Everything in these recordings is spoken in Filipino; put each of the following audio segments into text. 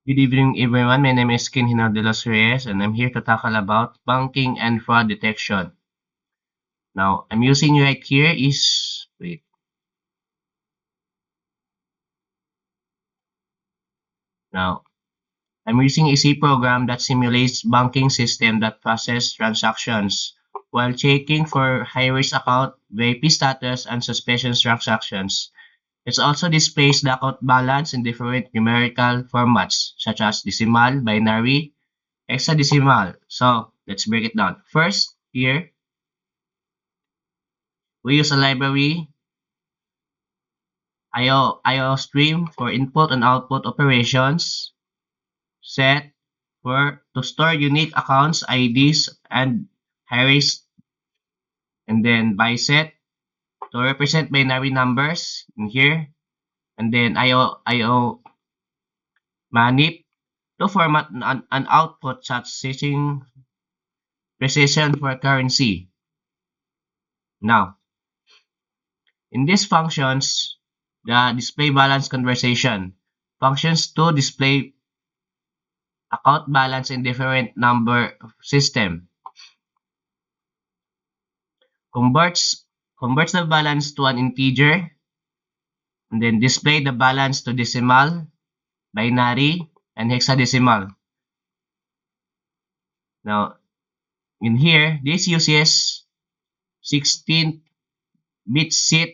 Good evening, everyone. My name is Ken Hinal de los Reyes, and I'm here to tackle about banking and fraud detection. Now, I'm using right here is wait. Now, I'm using a C program that simulates banking system that process transactions while checking for high-risk account, VIP status, and suspicious transactions. It also displays the account balance in different numerical formats such as decimal, binary, hexadecimal. So, let's break it down. First, here, we use a library IO stream for input and output operations, set for to store unique accounts IDs and hierarchies, and then byset to represent binary numbers in here, and then IO manip to format an output such setting precision for currency. Now, in these functions, the display balance conversation functions to display account balance in different number system. Converts converts the balance to an integer and then display the balance to decimal, binary, and hexadecimal. Now, in here, this uses 16-bit set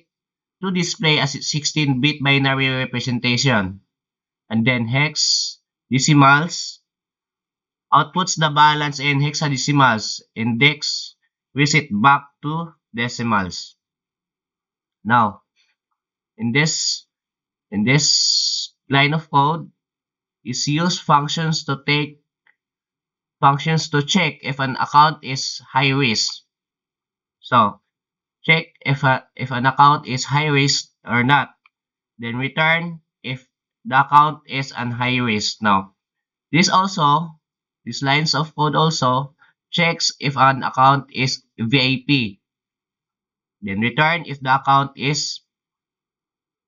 to display a 16-bit binary representation. And then hex decimals outputs the balance in hexadecimals. Index reset back to decimals. Now, in this in this line of code, is use functions to check if an account is high risk. So check if an account is high risk or not. Then return if the account is an high risk. Now these lines of code also checks if an account is VIP. Then return if the account is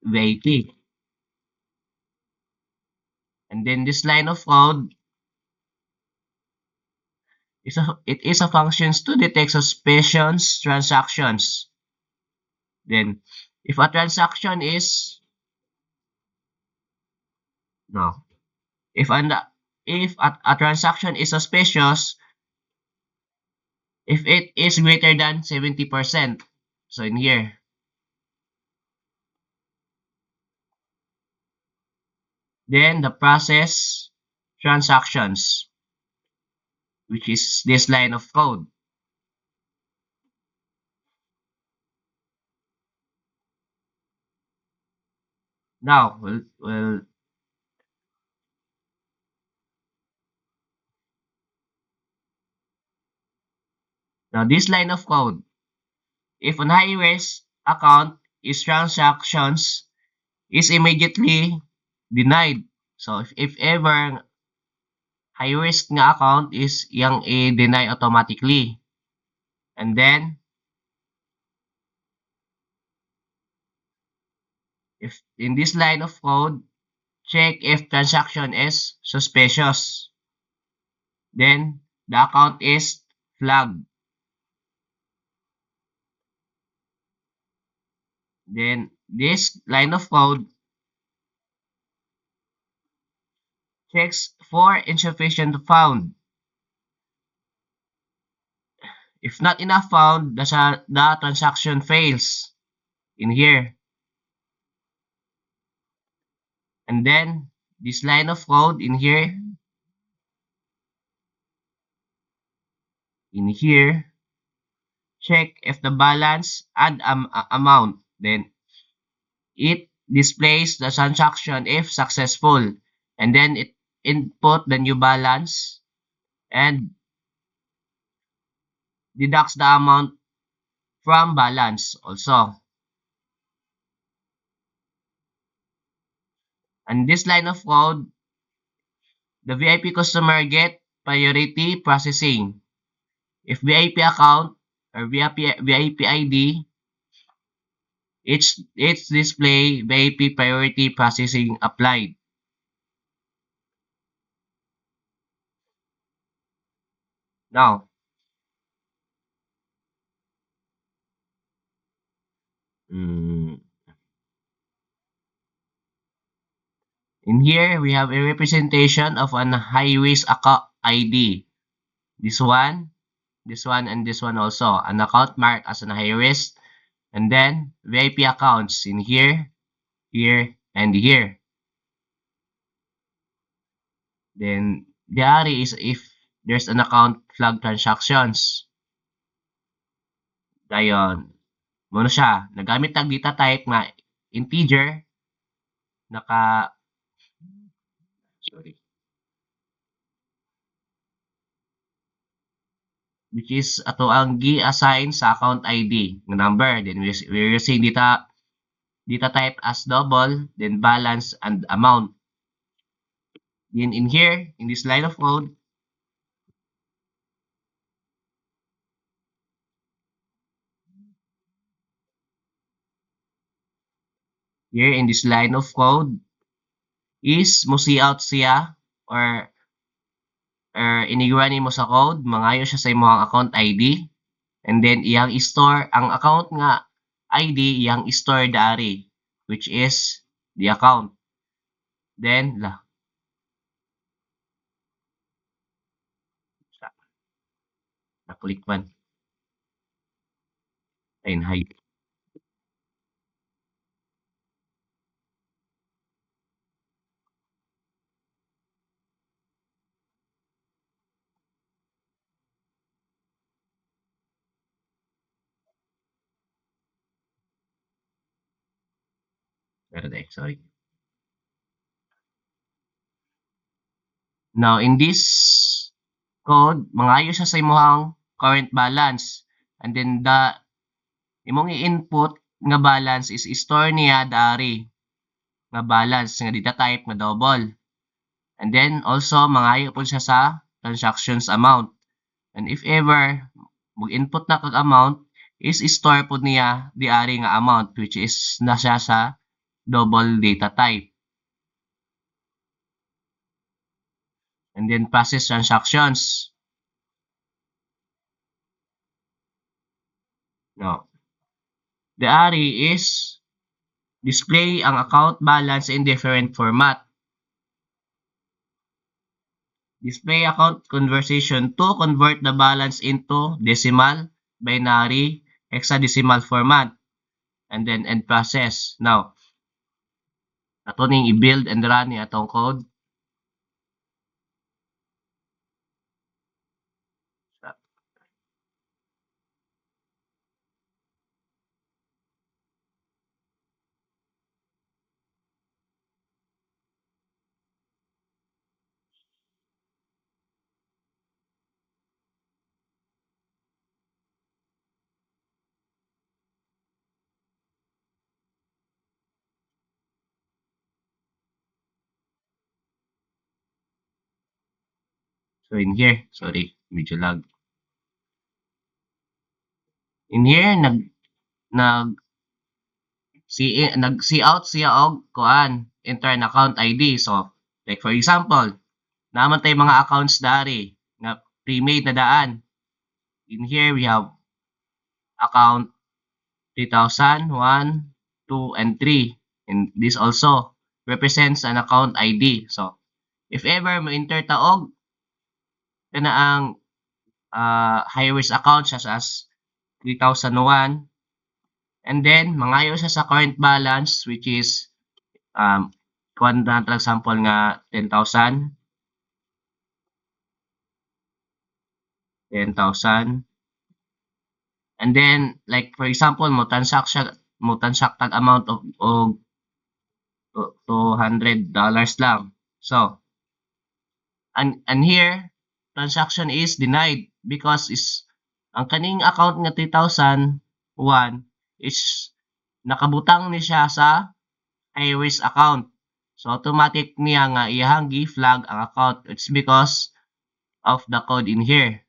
VIP. And then this line of code it is a functions to detect suspicious transactions. Then, if a transaction is no, if an if a transaction is suspicious, if it is greater than 70%. So in here, then the process transactions, which is this line of code. Now, now this line of code, if an high risk account is transactions is immediately denied. So if ever high risk nga account is yang i-deny automatically. And then if in this line of code, check if transaction is suspicious. Then the account is flagged. Then this line of code checks for insufficient found. If not enough found, the transaction fails in here. And then this line of code in here, check if the balance and amount. Then it displays the transaction if successful. And then it input the new balance and deducts the amount from balance also. And this line of code, the VIP customer get priority processing. If VIP account or VIP ID, it's display VIP priority processing applied. Now, mm, in here, we have a representation of an high-risk account ID. This one, and this one also. An account marked as an high risk. And then, VIP accounts in here, and here. Then, the ARI is if there's an account flag transactions. Dayon, muna siya. Nagamit ang data type nga integer, naka, sorry, which is ato ang gi-assign sa account ID ng number. Then we receive data type as double, then balance and amount. Then in here, in this line of code, here in this line of code is mo see out siya or inigura mo sa code, mangayo siya sa imong account ID, and then iyang store ang account nga ID, iyang store dari, which is the account. Then, na-click man. Ayun, hide. Pero sorry. Now, in this code, mangayo siya sa imong current balance. And then, imong i-input nga balance is store niya dari nga balance nga data type nga double. And then, also, mangayo po siya sa transactions amount. And if ever, mag-input na kag amount, is store po niya di ari nga amount, which is na siya sa double data type. And then, process transactions. No. The ari is display ang account balance in different format. Display account conversion to convert the balance into decimal, binary, hexadecimal format. And then end process. Now, ato ning i-build and run ni atong code. So in here, sorry, medyo lag. In here, nag-see out siya og kuan, intern account ID. So, like for example, naman tay mga accounts dari na pre-made na daan. In here, we have account 3000, 1, 2, and 3. And this also represents an account ID. So, if ever mo enter taog, kana ang high risk account such as 3001, and then mangayo siya sa current balance which is kuan na for example nga 10,000, 10,000, and then like for example mo transact tag amount of $200 lang. So and here transaction is denied because is ang kaning account nga 3,001 is nakabutang ni siya sa high risk account. So automatic niya nga iyang gi-flag ang account. It's because of the code in here.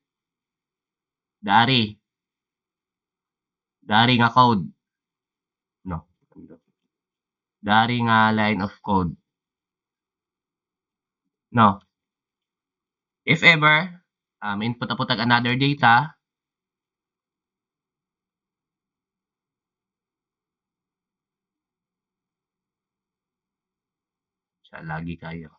Dari nga code. No. Dari nga line of code. No. If ever input na po tag another data. Siya, lagi kayo.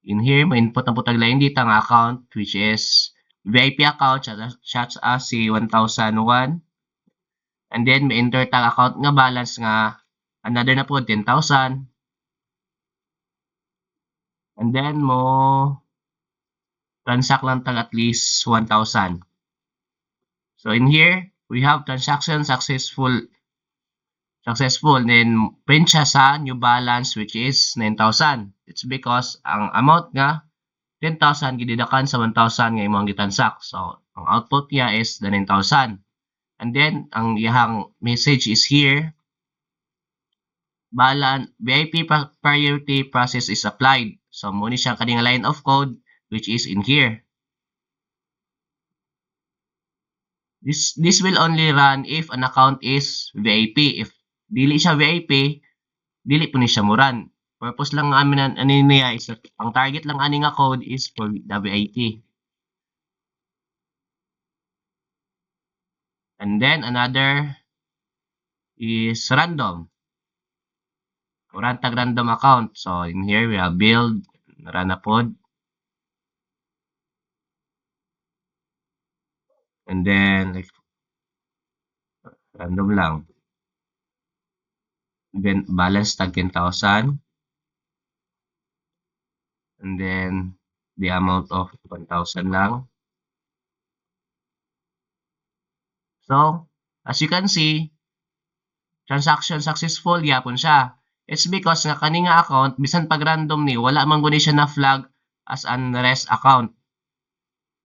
In here, may input na po tag lain data nga account, which is VIP account, such as si 1,001. And then, may enter tag account nga balance nga another na po 10,000. And then, mo transact lang tag at least 1,000. So, in here, we have transaction successful. Then, print siya sa new balance, which is 9,000. It's because ang amount nga 10,000 gididakan sa 1,000 nga imong gitransact. So, ang output niya is the 9,000. And then, ang iyang message is here. VIP priority process is applied. So, muna siya kaning line of code which is in here. This will only run if an account is VIP. If dili siya VIP, dili po ni siya mo run. Purpose lang ng amin niya is ang target lang ani nga code is for the VIP. And then another is random. Run tag random account. So in here we have build, run na pod. And then like random lang. Then balance tag 10,000. And then the amount of 1,000 lang. So as you can see, transaction successful yapon siya. It's because nga kani nga account bisan pag random ni wala man guni siya na flag as unrest account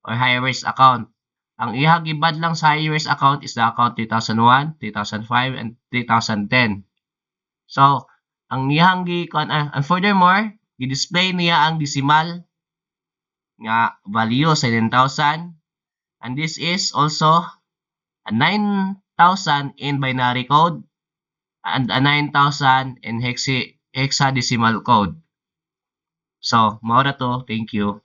or high risk account. Ang iha gibad lang sa high risk account is the account 2001, 2005 and 2010. So ang niyang and furthermore, gi-display niya ang decimal nga value sa 10,000, and this is also a 9,000 in binary code and a 9,000 in hexadecimal code. So, mao na to. Thank you.